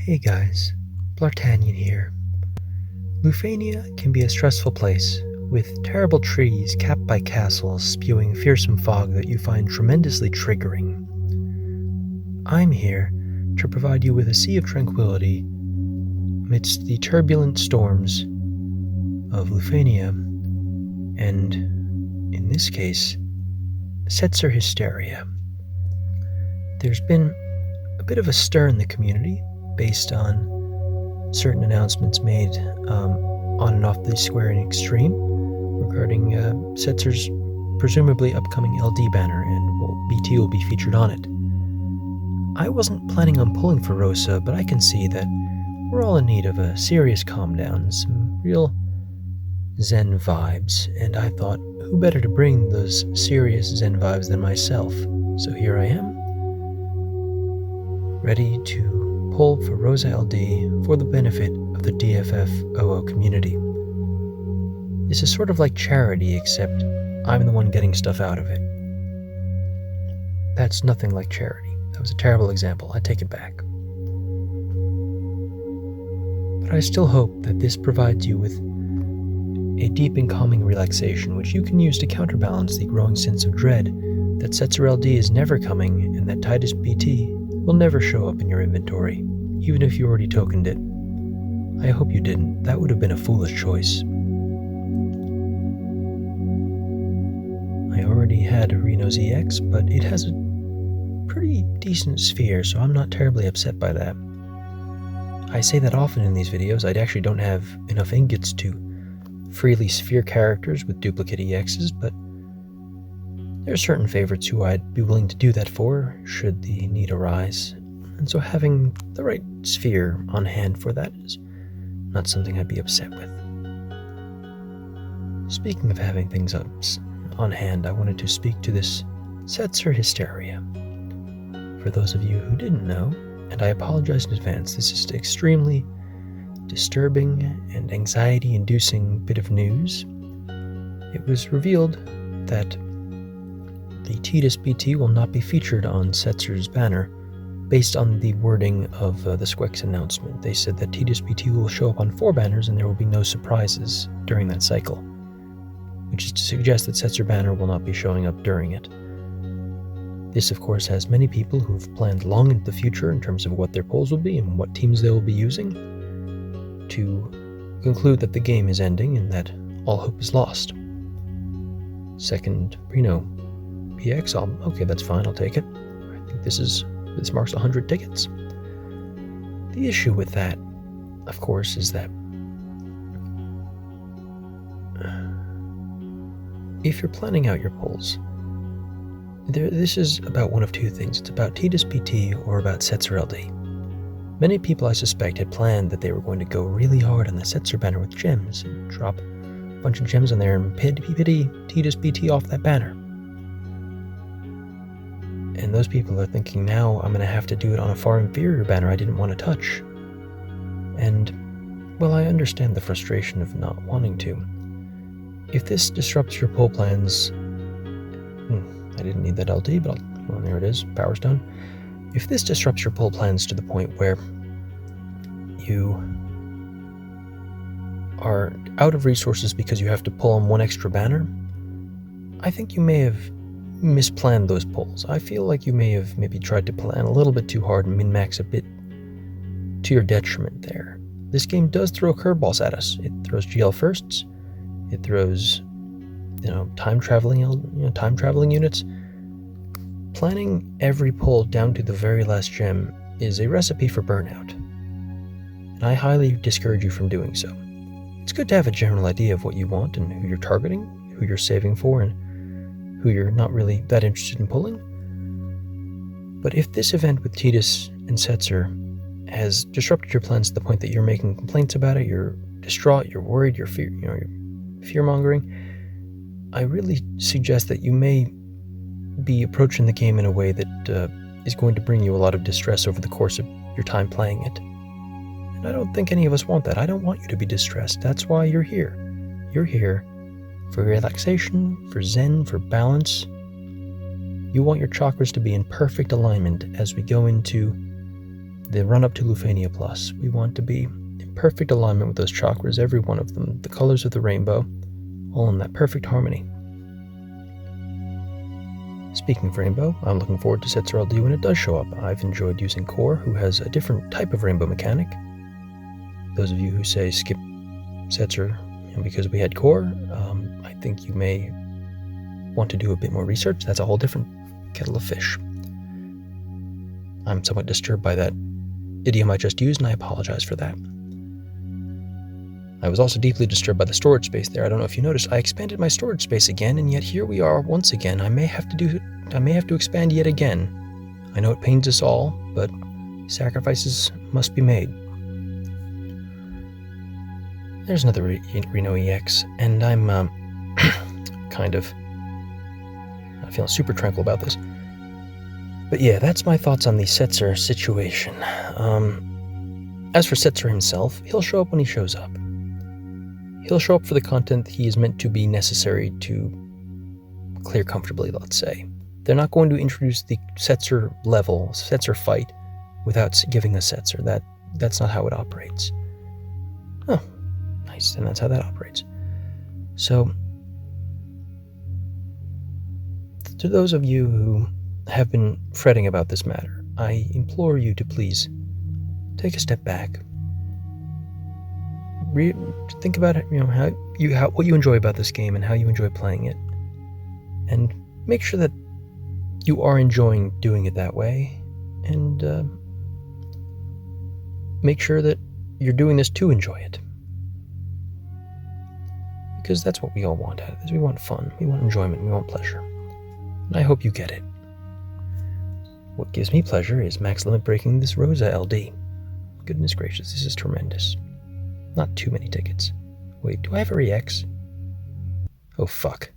Hey guys, Bl'Artagnan here. Lufania can be a stressful place, with terrible trees capped by castles spewing fearsome fog that you find tremendously triggering. I'm here to provide you with a sea of tranquility amidst the turbulent storms of Lufania, and, in this case, Setzer Hysteria. There's been a bit of a stir in the community based on certain announcements made on and off the Square and Extreme regarding Setzer's presumably upcoming LD banner, and BT will be featured on it. I wasn't planning on pulling for Rosa, but I can see that we're all in need of a serious calm down, some real Zen vibes, and I thought, who better to bring those serious Zen vibes than myself? So here I am, ready to pull for Rosa LD for the benefit of the DFFOO community. This is sort of like charity, except I'm the one getting stuff out of it. That's nothing like charity. That was a terrible example. I take it back. But I still hope that this provides you with a deep and calming relaxation, which you can use to counterbalance the growing sense of dread that Setzer LD is never coming and that Titus BT will never show up in your inventory, even if you already tokened it. I hope you didn't. That would have been a foolish choice. I already had a Reno ZX, but it has a pretty decent sphere, so I'm not terribly upset by that. I say that often in these videos. I actually don't have enough ingots to freely sphere characters with duplicate EXs, but there are certain favorites who I'd be willing to do that for, should the need arise, and so having the right sphere on hand for that is not something I'd be upset with. Speaking of having things on hand, I wanted to speak to this Setzer Hysteria. For those of you who didn't know, and I apologize in advance, this is an extremely disturbing and anxiety-inducing bit of news. It was revealed that the Titus BT will not be featured on Setzer's banner based on the wording of the Squex announcement. They said that Titus BT will show up on 4 banners and there will be no surprises during that cycle, which is to suggest that Setzer banner will not be showing up during it. This, of course, has many people who have planned long into the future in terms of what their polls will be and what teams they will be using to conclude that the game is ending and that all hope is lost. Second Reno PX, okay, that's fine, I'll take it. I think this marks 100 tickets. The issue with that, of course, is that if you're planning out your polls, this is about one of two things. It's about Titus BT or about Setzer LD. Many people, I suspect, had planned that they were going to go really hard on the Setzer banner with gems and drop a bunch of gems on there and pity Titus BT off that banner. And those people are thinking, now I'm going to have to do it on a far inferior banner I didn't want to touch. And, well, I understand the frustration of not wanting to. If this disrupts your poll plans... I didn't need that LD, but well, there it is, Power Stone. If this disrupts your poll plans to the point where you are out of resources because you have to pull on one extra banner, I think you may have misplanned those polls. I feel like you may have maybe tried to plan a little bit too hard and min-max a bit to your detriment there. This game does throw curveballs at us. It throws GL firsts. It throws, time traveling units. Planning every poll down to the very last gem is a recipe for burnout, and I highly discourage you from doing so. It's good to have a general idea of what you want and who you're targeting, who you're saving for, and who you're not really that interested in pulling. But if this event with Titus and Setzer has disrupted your plans to the point that you're making complaints about it, you're distraught, you're worried, you're fear-mongering, I really suggest that you may be approaching the game in a way that is going to bring you a lot of distress over the course of your time playing it. And I don't think any of us want that. I don't want you to be distressed. That's why you're here. You're here for relaxation, for zen, for balance. You want your chakras to be in perfect alignment as we go into the run-up to Lufania Plus. We want to be in perfect alignment with those chakras, every one of them, the colors of the rainbow, all in that perfect harmony. Speaking of rainbow, I'm looking forward to Setzer LD when it does show up. I've enjoyed using Core, who has a different type of rainbow mechanic. Those of you who say skip Setzer because we had Core, I think you may want to do a bit more research. That's a whole different kettle of fish. I'm somewhat disturbed by that idiom I just used, and I apologize for that. I was also deeply disturbed by the storage space there. I don't know if you noticed, I expanded my storage space again, and yet here we are once again. I may have to expand yet again. I know it pains us all, but sacrifices must be made. There's another Reno EX, and I'm kind of not feeling super tranquil about this. But yeah, that's my thoughts on the Setzer situation. As for Setzer himself, he'll show up when he shows up. He'll show up for the content he is meant to be necessary to clear comfortably, let's say. They're not going to introduce the Setzer level, Setzer fight, without giving us Setzer. That's not how it operates. Oh, nice, and that's how that operates. So, to those of you who have been fretting about this matter, I implore you to please take a step back. Think about it, what you enjoy about this game and how you enjoy playing it, and make sure that you are enjoying doing it that way, and make sure that you're doing this to enjoy it, because that's what we all want out of this. We want fun, we want enjoyment, we want pleasure, and I hope you get it. What gives me pleasure is max limit breaking this Rosa LD. Goodness gracious, this is tremendous. Not too many tickets. Wait, do I have a REX? Oh fuck.